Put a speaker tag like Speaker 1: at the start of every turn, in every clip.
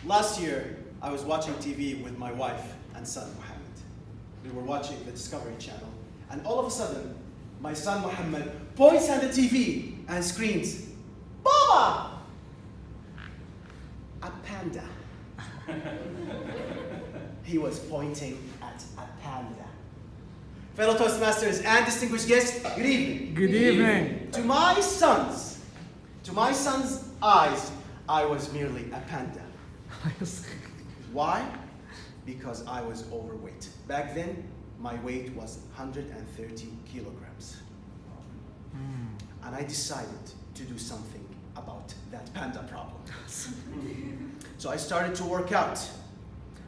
Speaker 1: Last year, I was watching TV with my wife and son, Mohammed. We were watching the Discovery Channel, and all of a sudden, my son, Mohammed, points at the TV and screams, "Baba! A panda." He was pointing at a panda. Fellow Toastmasters and distinguished guests, good evening.
Speaker 2: Good evening.
Speaker 1: To my son's eyes, I was merely a panda. Why? Because I was overweight. Back then, my weight was 130 kilograms. And I decided to do something about that panda problem. So I started to work out.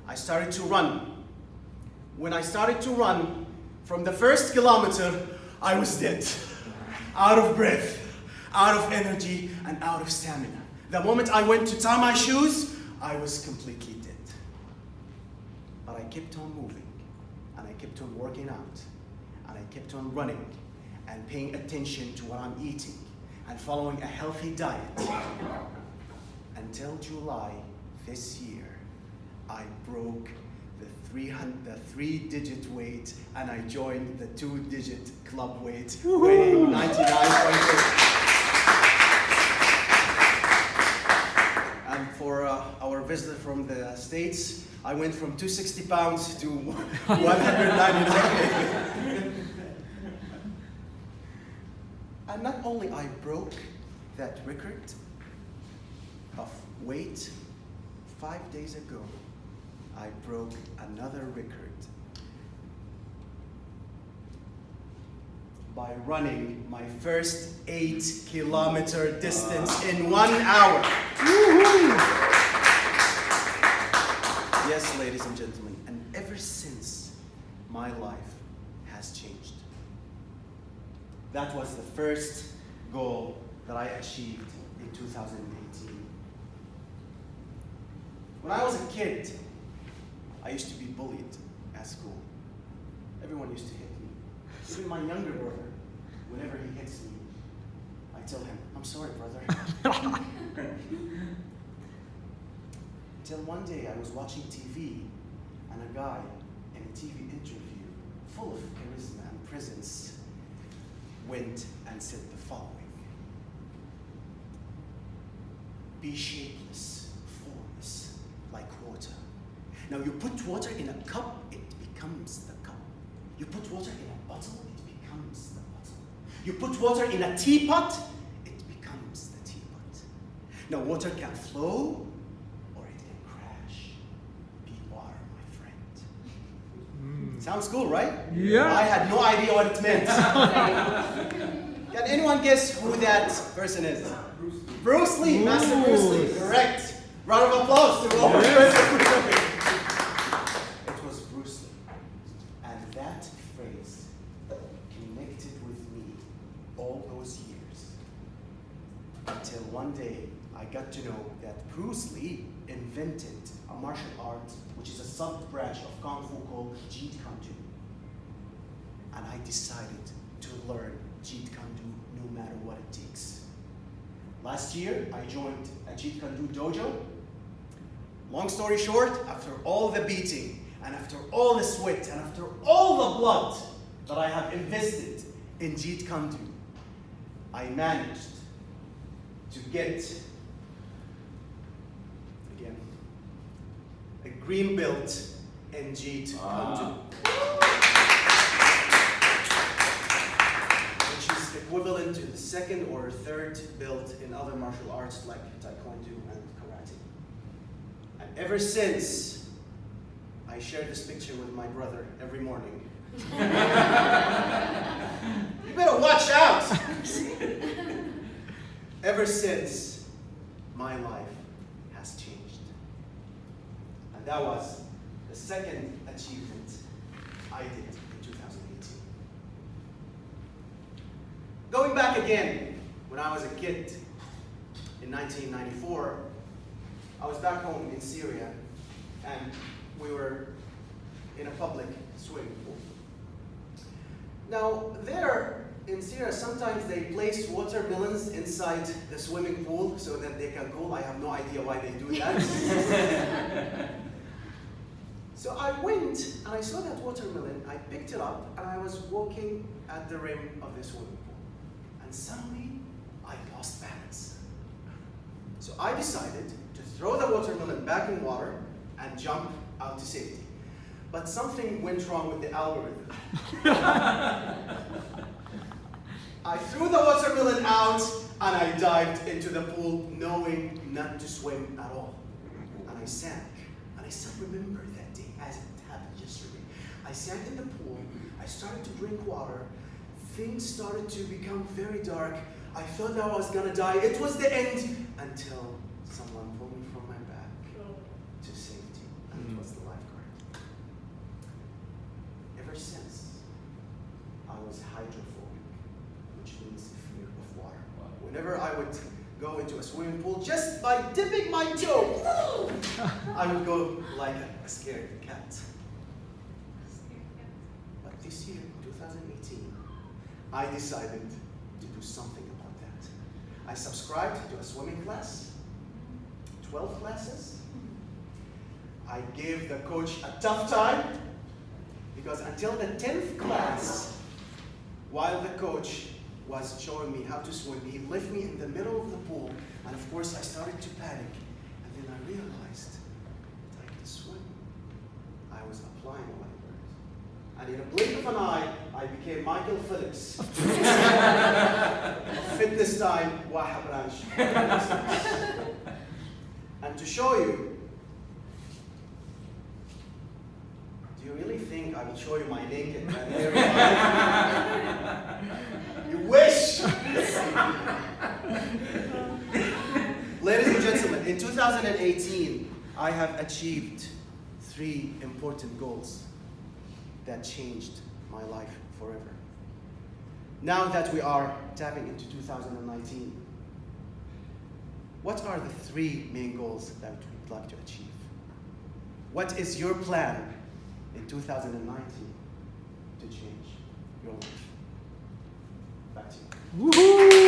Speaker 1: I started to run. When I started to run, from the first kilometer, I was dead. Out of breath, out of energy, and out of stamina. The moment I went to tie my shoes, I was completely dead. But I kept on moving, and I kept on working out, and I kept on running, and paying attention to what I'm eating, and following a healthy diet. Until July this year, I broke the 3-digit weight, and I joined the 2-digit club weight, weighing 99.8. And for our visitor from the States, I went from 260 pounds to 199. And not only I broke that record of weight, 5 days ago, I broke another record by running my first 8-kilometer distance in 1 hour. Yes, ladies and gentlemen, and ever since, my life has changed. That was the first goal that I achieved in 2018. When I was a kid, I used to be bullied at school. Everyone used to hit me. Even my younger brother, whenever he hits me, I tell him, "I'm sorry, brother." Until one day I was watching TV, and a guy in a TV interview, full of charisma and presence, went and said the following: "Be shapeless, formless, like water. Now you put water in a cup, it becomes the cup. You put water in a bottle, it becomes the bottle. You put water in a teapot, it becomes the teapot. Now water can flow, or it can crash. Be water, my friend." Sounds cool, right?
Speaker 2: Yeah.
Speaker 1: I had no idea what it meant. Can anyone guess who that person is? Bruce Lee, Master Bruce Lee, correct. Round of applause to all. It was Bruce Lee. And that phrase connected with me all those years. Until one day, I got to know that Bruce Lee invented a martial art, which is a sub-branch of Kung Fu called Jeet Kune Do. And I decided to learn Jeet Kune Do no matter what it takes. Last year, I joined a Jeet Kune Do dojo. Long story short, after all the beating, and after all the sweat, and after all the blood that I have invested in Jeet Kune Do, I managed to get, again, a green belt in Jeet Kune Do. Equivalent to the second or third belt in other martial arts like Taekwondo and Karate. And ever since, I share this picture with my brother every morning. You better watch out! Ever since, my life has changed. And that was the second achievement I did in 2018. Going back again, when I was a kid, in 1994, I was back home in Syria, and we were in a public swimming pool. Now, there in Syria, sometimes they place watermelons inside the swimming pool so that they can cool. I have no idea why they do that. So I went and I saw that watermelon, I picked it up, and I was walking at the rim of the swimming pool. And suddenly, I lost balance. So I decided to throw the watermelon back in water and jump out to safety. But something went wrong with the algorithm. I threw the watermelon out and I dived into the pool knowing not to swim at all. And I sank. And I still remember that day as it happened yesterday. I sank in the pool, I started to drink water, things started to become very dark. I thought that I was gonna die. It was the end until someone pulled me from my back to safety. And it was the lifeguard. Ever since, I was hydrophobic, which means fear of water. Whenever I would go into a swimming pool, just by dipping my toe, I would go like a scared cat. But this year, 2018, I decided to do something about that. I subscribed to a swimming class, 12 classes. I gave the coach a tough time, because until the 10th class, while the coach was showing me how to swim, he left me in the middle of the pool, and of course I started to panic, and then I realized that I could swim. I was applying what I learned. And in a blink of an eye, I became Michael Phillips. Fitness time, Waha branch. And to show you, do you really think I will show you my naked and hairy body? You wish! Ladies and gentlemen, in 2018, I have achieved 3 important goals that changed my life forever. Now that we are tapping into 2019, what are the 3 main goals that we'd like to achieve? What is your plan in 2019 to change your life? Back to you. Woohoo!